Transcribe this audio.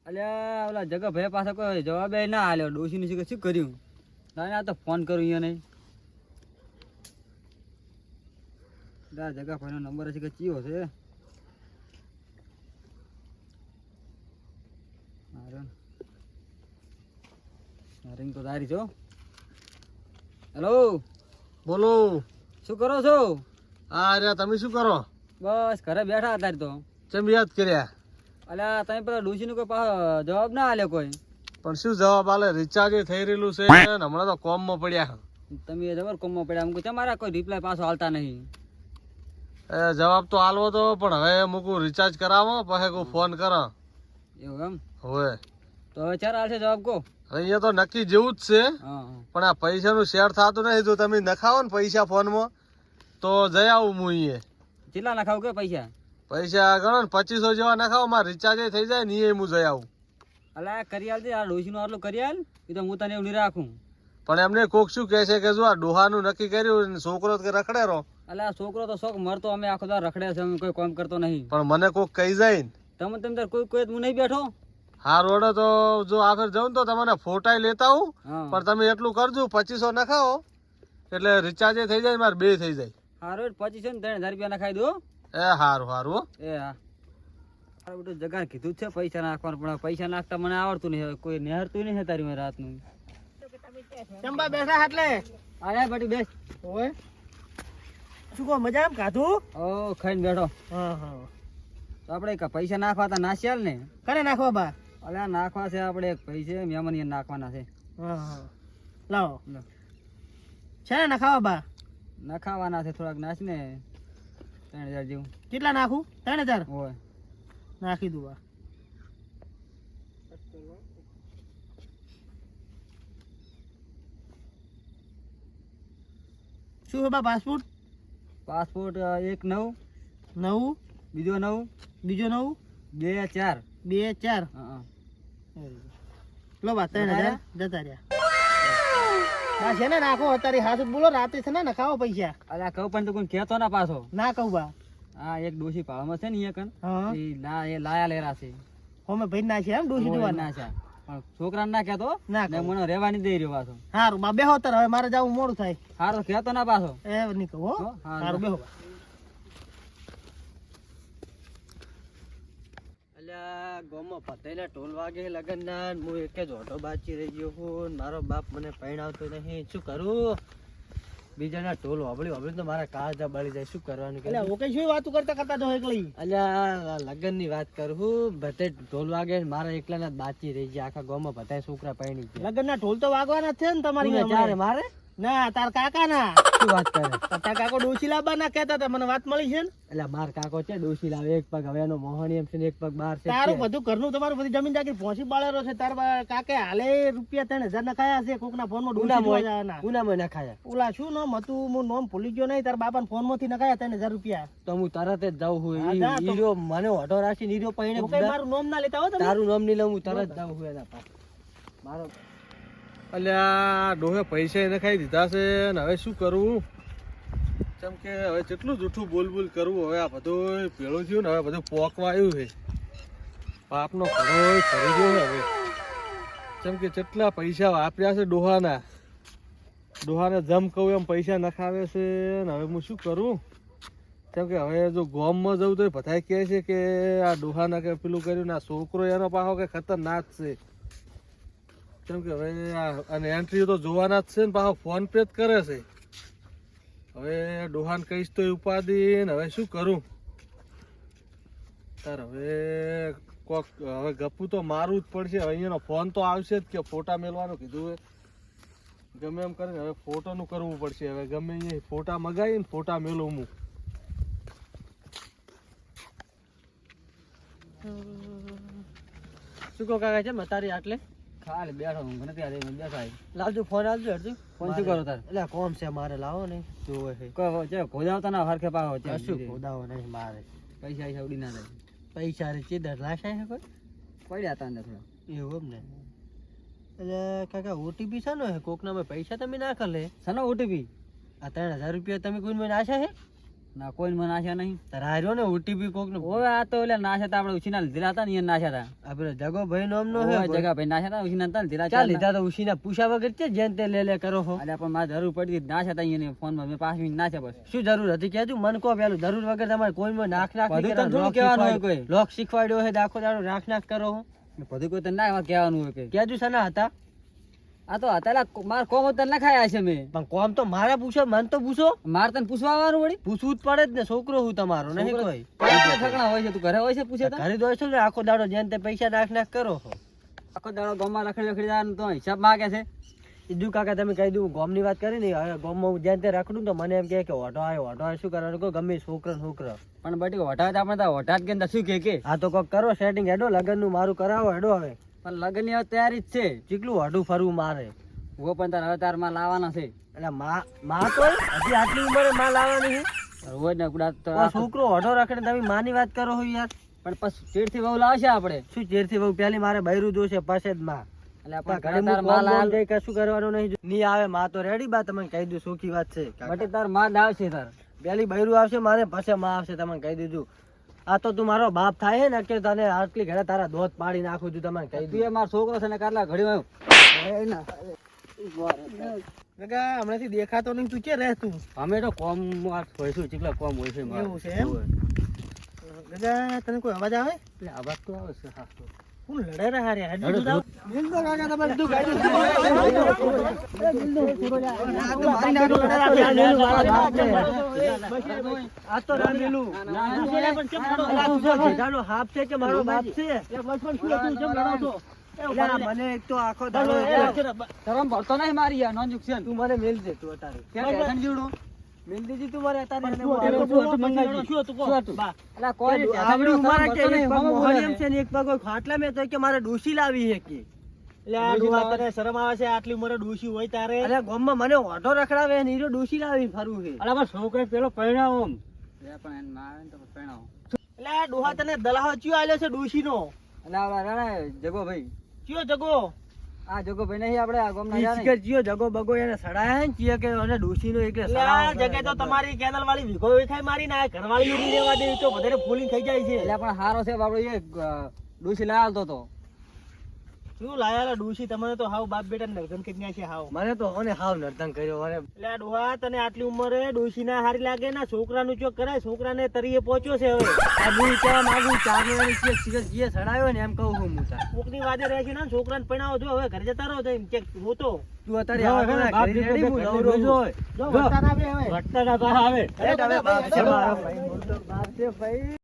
અલ્યા ઓલા જગા ભાઈ પાસે કોઈ જવાબ ના આલ્યો. ડોશીની શું કર્યું? ના તો ફોન કરું અહીંયા નહીં. જગા ભાઈનો નંબર હશે કે ચિયો છે? રિંગ તો તારી છો. હેલો, બોલો. શું કરો છો? અરે તમે શું કરો? બસ ઘરે બેઠા અત્યારે તો. ચમ યાદ કર્યા? અલ્યા તમે પેલા ડોશીનો કોઈ પાછો જવાબ ના આલ્યો કોઈ. પણ શું જવાબ આલે? રિચાર્જ થઈ રહેલું છે ને હમણાં તો કોમમાં પડ્યા. તમે જબર કોમમાં પડ્યા. અમુક તમારા કોઈ રિપ્લાય પાછો હાલતા નહીં. જવાબ તો આલવો તો, પણ હવે મૂકું રિચાર્જ કરાવો પછી કોઈ ફોન કરો. એવું એમ? હોય તો હવે ચાર હાલશે જવાબ કહો. અહીંયા તો નક્કી જેવું જ છે, પણ આ પૈસાનું શેર થતું નહીં. જો તમે નખાવો ને પૈસા ફોનમાં તો જઈ આવું હું અહીંયા. કેટલા નખાવ કે પૈસા? પૈસા ગણો ને 2500 જેવા નખાવો, મારે રિચાર્જ થઈ જાય ને હું જઈ આવું. અલા કરી આલ દે. આ ડોશીનું આટલું કરી આલ, એ તો હું તને એવું નહીં રાખું. પણ એમને કોક શું કહે છે કે જો આ ડોહાનું નક્કી કર્યું, છોકરો કે રખડે રહો. અલા છોકરો તો શોખ મરતો, અમે આખો દાર રખડે છે, અમે કોઈ કામ કરતો નહીં. પણ મને કોક કહી જાય ને તમે તાર કોઈ હું નહીં બેઠો. હા રોડે તો જો આખર જાઉં તો તમને ફોટા લેતા આવું, પણ તમે એટલું કરજો 2500 નખાવો એટલે રિચાર્જ થઈ જાય, મારે બે થઈ જાય. હારું 2500 ને 3000 રૂપિયા નખાઈ દો. એ હારું હારું. એ હા બધું જગા કીધું જ છે પૈસા નાખવાનું, પણ પૈસા નાખતા મને આવડતું નહીં. કોઈ નેહરતું નહીં તારી મેં રાતનું. ચંબા બેઠા એટલે આયા બટી બેસ. ઓય શું કહો, મજા એમ ખાધું? ઓ ખાઈને બેઠો. હા હા. તો આપણે પૈસા નાખવા તા નાસ્યાલ ને. કરે નાખવા બા? અલ્યા નાખવા છે આપણે એક પૈસે મહેમાન નાખવાના છે. હા હા લાવો છે ને નખાવા બા? નખાવાના છે થોડાક નાખ ને 3000 જેવું. કેટલા નાખું? 3000 હોય નાખી દઉં બા. શું છે બા? પાસપોર્ટ? પાસપોર્ટ એક નવું, નવું, બીજો નવું, બીજો નવું, 2 4. 2 4. હા લો બા 3000 જતા રહ્યા. બા છે ને નાખો અત્યારે. હાથ બોલો, રાતે છે ને નખાવો પૈસા. અલ્યા કહું પણ તું કોઈ કહેતો ના પાછો. ના કહું બા. હા એક ડોશી પાવામાં છે ને અહીંયા કન. હા એ લાયા લેરા છે. હોમે ભાઈ ના છે એમ ડોસી ના જોવાના? છે પણ છોકરાને ના કહેતો. ના ને મને રહેવાની દઈ રહ્યો પાછો. હારું બા બેહો તાર, હવે મારે જવું મોડું થાય. હારો કહેતો ના પાછો. એ નહીં કહું હો. હારું બેહો બા. અલ્યા ગોમો પતેલા ઢોલ વાગે લગન ના, હું એક જ ઓટો બાચી રહી ગયો હું. મારો બાપ મને પરણાવતો નહીં, શું કરું? બીજાના ઢોલ વાબળી તો મારા કાળજા બળી જાય, શું કરવાનું? એટલે ઓકે શું વાતો કરતા તો એકલી? અલ્યા લગન ની વાત કરું, બધે ઢોલ વાગે મારા એકલા ના બાચી રહી ગયા. આખા ગામમાં બધા છોકરા પરણી ગયા. લગન ના ઢોલ તો વાગવાના જ છે ને તમારી ચારે મારે ના તાર કાકા ના. શું વાત કરે? તાર કાકો ડોસી લાવવા ના કહેતા હતા, મને વાત મળી છે ને. એટલે માર કાકો છે ડોસી લાવે, એક પગ હવે એનો મોહણી એમ છે ને એક પગ બહાર છે. તારું બધું ઘરનું તમારું બધી જમીન જાગીર પહોંચી બાળેલો છે. તાર કાકે હાલે રૂપિયા 3000 નખાયા છે. કોક ના ફોન માં ડોસી જોવા જવાના. ઉનામાં નખાયા. ઓલા શું નામ હતું, હું નામ ભૂલી ગયો નહીં. તાર બાપા ફોન માંથી નખાયા 3000 રૂપિયા. તો હું તરત જ જાઉં છું. હા, જા તો. હીરો મને ઓટો રાખી હીરો પૈણે મારું નામ ના લેતા હો તમે. તારું નામ નહીં લઉં, હું તરત જાઉં છું એના પાસે. મારો અલ્યા ડોહે પૈસા નખાઈ દીધા છે ને હવે શું કરવું? કેમ કે હવે જેટલું જૂઠું બોલ કરવું. હવે આ બધું પેલું થયું ને, હવે બધું પોકવા આવ્યું છે. પાપનો ઘણો ફરી ગયો છે હવે. કેમ કે જેટલા પૈસા વાપર્યા છે ડોહાને જમ કહું એમ પૈસા નખાવે છે ને હવે હું શું કરું? કેમ કે હવે જો ગોમમાં જવું તો બધા કહે છે કે આ ડોહાને કે પેલું કર્યું ને આ છોકરો એનો પાછો કે ખતરનાક છે. કેમ કે હવે અને એન્ટ્રી તો જોવાના જ છે ને, પાછો ફોન પે જ કરે છે. હવે ડોહાન કહીશ તો ઉપાધિ ને હવે શું કરું? તાર હવે કોક હવે ગપ્પુ તો મારવું જ પડશે. હવે અહીંયાનો ફોન તો આવશે જ કે ફોટા મેળવાનું કીધું. ગમે એમ કરીને હવે ફોટોનું કરવું પડશે. હવે ગમે અહીંયા ફોટા મગાવી ને ફોટા મેળવું હું. શું કહો કાકા છે મતારી આટલે ખાલી બેઠો હું નથી આ બેઠા. લાવજો ફોન આવજો હરજો. ફોન શું કરો તાર? એટલે કોમ છે મારે, લાવો ને જોવે છે. ખોદાવતા ના હરખે પાવો કશું ખોદાવો નહીં મારે. પૈસા ઉડી ના થાય. પૈસા રે ચીદર લાશાય છે કોઈ પડ્યા હતા અંદર થોડા. એવું એમ ને? એટલે કાકા ઓટીપી છે ને કોક ના પૈસા તમે નાખે લે. સનો ઓટીપી? આ 3000 રૂપિયા તમે કોઈ મને આશા છે? ના કોઈ મને નાશ્યા નહીં. તારે હાર્યો ને OTP કોક નો ઓવે આ તો એટલે નાશ્યા તા આપણે ઉછીના લીધેલા હતા ને એ નાશ્યા તા. આપણે જગો ભાઈ નામ નો હે ઓવે જગા ભાઈ નાશ્યા તા ઉછીના હતા ને લીધેલા ચાલ લીધા તો ઉશીના પૂછા વગર છે જેન તે લે કરો હો. એટલે પણ મારે જરૂર પડી હતી નાશ્યા તા એને ફોનમાં મેં 5 મિનિટ નાશ્યા બસ. શું જરૂર હતી કેજો મન કો પેલું જરૂર વગર તમારે કોઈમાં નાખ નાખ બધું નહીં તને થોડું કરવાનું. કહેવાનું હોય કોઈ. લોક શીખવાડ્યો હે દાખો દાડો નાખ નાખ કરો હો. બધું કોઈ તને ના એમાં કહેવાનું હોય કે કેજો સના હતા આ તો હતા મારા કોમ તને ના ખાયા છે મેં. પણ કોમ તો મારા પૂછો મન તો પૂછો. મારે તને પૂછવા આવવાનું વળી. પૂછવું જ પડે જ ને છોકરો હું તમારો નહીં છોકરો- કોઈ કેટલા ઠકણા હોય છે તું ઘરે હોય છે પૂછે તો ઘરે દોડશો ને આખો દાડો જેન તે પૈસા નાખ નાખ કરો હો. આખો દાડો ગામમાં રખડી રખડી જવાનું તો હિસાબ માંગે છે. ઈજુ કાકા તમે કહી દઉં ગોમની વાત કરી ને હવે ગોમમાં જેન તે રખડું તો મને એમ કહે કે ઓઢો આવ્યો શું કરવાનું કહો ગમે છોકરો પણ બટી હોટા તો આપણે તો હોટા જ કે શું કે આ તો કોક કરો સેટિંગ હેડો લગન નું મારું કરાવો હેડો હવે પણ લગ્નની હવે તૈયારી જ છે. ચીકલું હડું ફરવું મારે વો પણ તાર હવે તારમાં લાવવાના છે. એટલે માં તો હજી આટલી ઉંમરે માં લાવવાની છે રોજ ને ગુડા તો આ છોકરો ઓઢો રાખે ને તમે માની વાત કરો છો યાર પણ પછી ચેડથી બહુ લાવશે આપણે. શું ચેરથી બહુ પેલી મારે બૈરું જોશે પાસે જ માં એટલે આપણે ઘરે તાર હું માં કોમ બોમ લાવ કઈ કશું કરવાનું નહીં આવે માં તો રેડી બા તમને કહી દઉં સુખી વાત છે બટી તાર માં જ આવશે તાર. પેલી બૈરું આવશે મારે પછી માં આવશે તમને કહી દીધું આ તો તું મારો બાપ થાય ને કે તને આટલી ઘરે તારા દોત પાડી નાખું છું તમને કહી તું એ મારો છોકરો છે ને કાટલા ઘડી આવ્યો. કાકા હમણાંથી દેખાતો નહીં તું કે રહે તું અમે તો કોમ હોઈશું ચીકલા કોમ હોય છે એવું છે એમ? કાકા તને કોઈ અવાજ આવે એટલે અવાજ તો આવે છે હા તો. હું લડે રહ્યા રે લડે હજુ તો. મિલ દો કાકા તમે બધું આ તો રામેલું જીજાનો હાફ છે કે મારો બાપ છે એટલે મને એક તો આખો દાડો શરમ ભરતો નહીં મારી યાર નોંધ છે તું મને મેલ દે તું અત્યારે ક્યાં ટેન્શન જીવડું મેલ દેજી તું મને અત્યારે એટલે કોઈ આવડી ઉંમરે કે એક પગ મોહનિયમ છે. છે ને એક પગ હોય ખાટલા મેં તો કે મારે ડોશી લાવી છે કે એટલે આ ડોહા તને શરમ આવે છે આટલી ઉંમરે ડોશી હોય તારે અરે ગામમાં મને ઓઢો રખડાવે ને હીરો ડોશી લાવી ફરવું છે અલા બસ છોકરો પેલો પરિણામ પણ એને મારે ને તો પરિણામ એટલે આ ડોહા તને દલાહો ચિયો આલ્યો છે ડોશી નો એટલે આપડા રાણે જગો ભાઈ ચિયો જગો આ જગો ભાઈ નહીં આપણે આ ગામના યાર ઈચકે જીઓ જગો બગો એને સડાયા ને ચીએ કે અને ડોશીનો એક એટલે આ જગ્યાએ તો તમારી કેનલ વાળી વિખો વિખાઈ મારી ના ઘરવાળી ઉડી રહેવા દે તો બધાને ફૂલિંગ થઈ જાય છે એટલે પણ હારો છે બાપડો એ ડોસી લાવતો તો શું લાયા ડોશી તમને તો હાવ બાપ બેટા નરધન કરી છે હાવ મને તો ઓને હાવ નર્તન કર્યો અને એટલે આ ડોહા તને આટલી ઉંમરે ડોશી ના હારી લાગે ના છોકરાનું ચોક કરાય છોકરાને તરીએ પહોંચ્યો છે હવે આ હું કહેવા માંગુ ચાર મહિનાની ચીએ સિગરેટ જીએ સડાયો ને એમ કહું હું મુતા કોકની વાદે રહે છે ને છોકરાને પણાવો જો હવે ઘરે જતા રહો તો એમ કે હું તો તું અત્યારે આવવાના ઘરે રેડી હું જઉં રહું છું. જો વરસાદ આવે હવે વટતા આવે એ તમે બાપ છે મારો ભાઈ, હું તો બાપ છે ભાઈ.